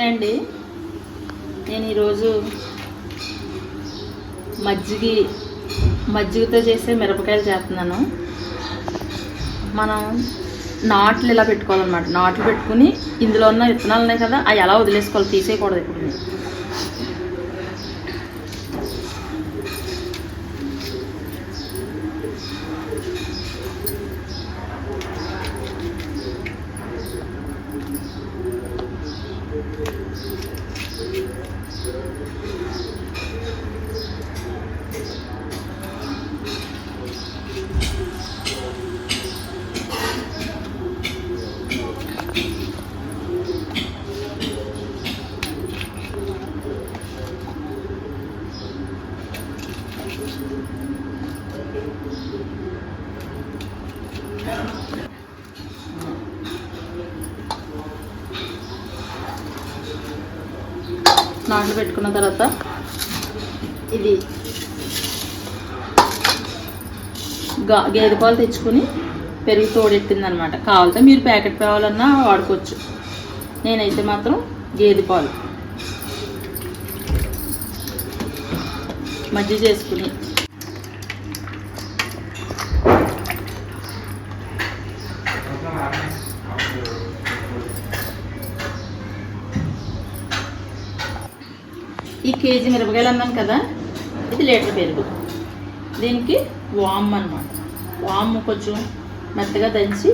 అండి నేను ఈరోజు మజ్జిగతో చేసే మిరపకాయలు చేస్తున్నాను. మనం నాట్లు ఇలా పెట్టుకోవాలన్నమాట. నాట్లు పెట్టుకుని ఇందులో ఉన్న విత్తనాలు ఉన్నాయి కదా, అవి ఎలా వదిలేసుకోవాలి, తీసేయకూడదు. ఇప్పుడు నాట్లు పెట్టుకున్న తర్వాత ఇది గేదె పాలు తెచ్చుకొని పెరుగు తోడెట్టింది అనమాట. కావాలంటే మీరు ప్యాకెట్ పాలన్నా వాడుకోవచ్చు. నేనైతే మాత్రం గేదె పాలు మజ్జిగ చేసుకుని ఈ కేజీ మిరపకాయలు అన్నాను కదా, ఇది లీటర్ పెరుగు. దీనికి వామ్ అన్నమాట. వామ్ కొంచెం మెత్తగా దంచి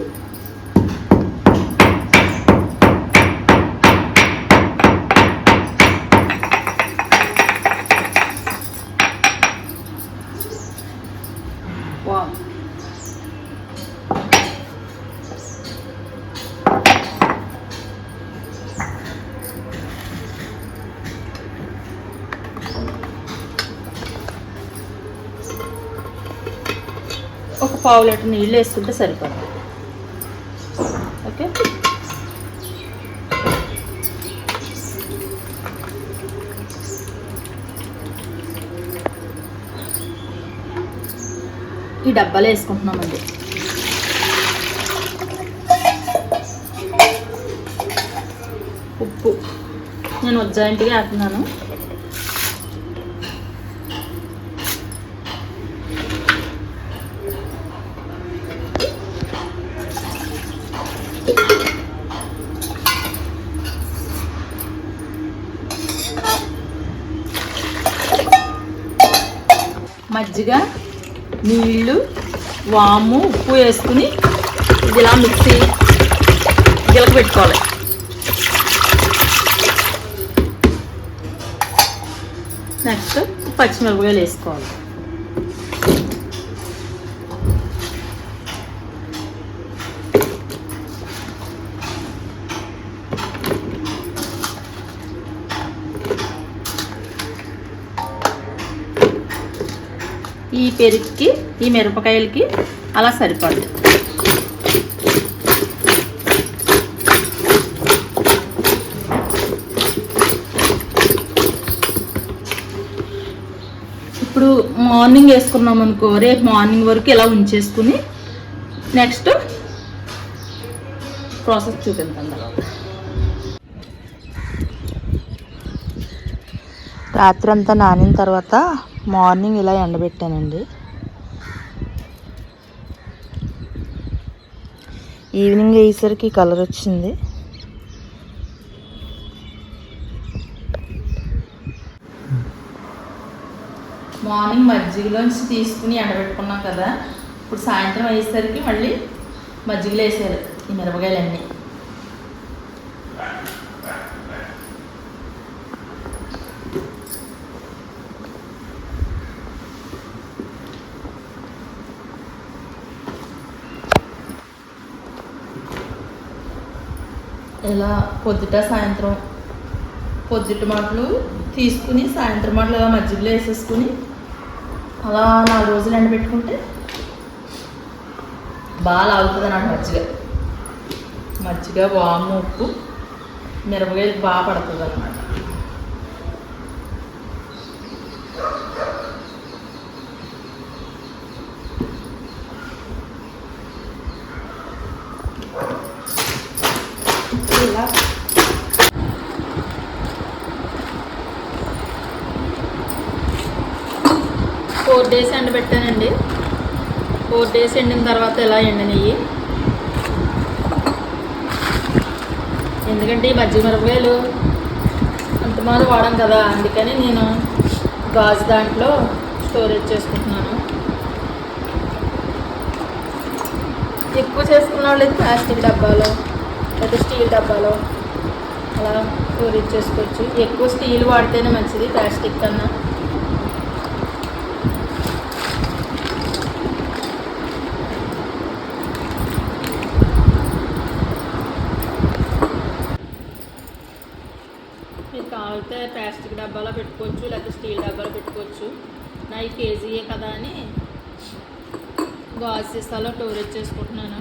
వామ్ ఒక పావు లీటర్ నీళ్ళు వేసుకుంటే సరిపోతుంది. ఓకే, ఈ డబ్బాలో వేసుకుంటున్నామండి. ఉప్పు నేను ఉజ్జాయింట్గా వేస్తున్నాను. మజ్జిగ, నీళ్ళు, వాము, ఉప్పు వేసుకుని ఇది ఇలా మిక్సీ గిలక పెట్టుకోవాలి. నెక్స్ట్ పచ్చిమిరపకాయలు వేసుకోవాలి. ఈ పెరుగుకి ఈ మిరపకాయలకి అలా సరిపడదు. ఇప్పుడు మార్నింగ్ వేసుకున్నాం అనుకో, రేపు మార్నింగ్ వరకు ఇలా ఉంచేసుకుని నెక్స్ట్ ప్రాసెస్ చూపిస్తాం. తర్వాత రాత్రి అంతా నానిన తర్వాత మార్నింగ్ ఇలా ఎండబెట్టానండి. ఈవినింగ్ అయ్యేసరికి కలర్ వచ్చింది. మార్నింగ్ మజ్జిగలోంచి తీసుకుని ఎండబెట్టుకున్నాం కదా, ఇప్పుడు సాయంత్రం అయ్యేసరికి మళ్ళీ మజ్జిగలో వేసారు ఈ మిరపకాయలన్నీ. ఇలా పొద్దుట మాటలు తీసుకుని సాయంత్రం మాటలు ఇలా మజ్జిగలో వేసేసుకుని అలా 4 రోజులు ఎండబెట్టుకుంటే బాగా లాగుతుంది అన్నమాట. మజ్జిగ, వాము, ఉప్పు, మిరపకాయలు బాగా పడుతుంది అన్నమాట. ఇలా డేస్ ఎండబెట్టానండి. 4 డేస్ ఎండిన తర్వాత ఇలా ఎండనియ్యి. ఎందుకంటే ఈ మజ్జిగ మిరపకాయలు అంతమానం వాడాం కదా, అందుకని నేను గాజు దాంట్లో స్టోరేజ్ చేసుకుంటున్నాను. ఎక్కువ చేసుకున్న వాళ్ళు ప్లాస్టిక్ డబ్బాలో లేదా స్టీల్ డబ్బాలో అలా స్టోరేజ్ చేసుకోవచ్చు. ఎక్కువ స్టీల్ వాడితేనే మంచిది ప్లాస్టిక్ కన్నా. మీరు కావాలితే ప్లాస్టిక్ డబ్బాలో పెట్టుకోవచ్చు, లేకపోతే స్టీల్ డబ్బాలో పెట్టుకోవచ్చు. నా ఈ కేజీయే కదా అని గాజు సీసాలో స్టోరేజ్ చేసుకుంటున్నాను.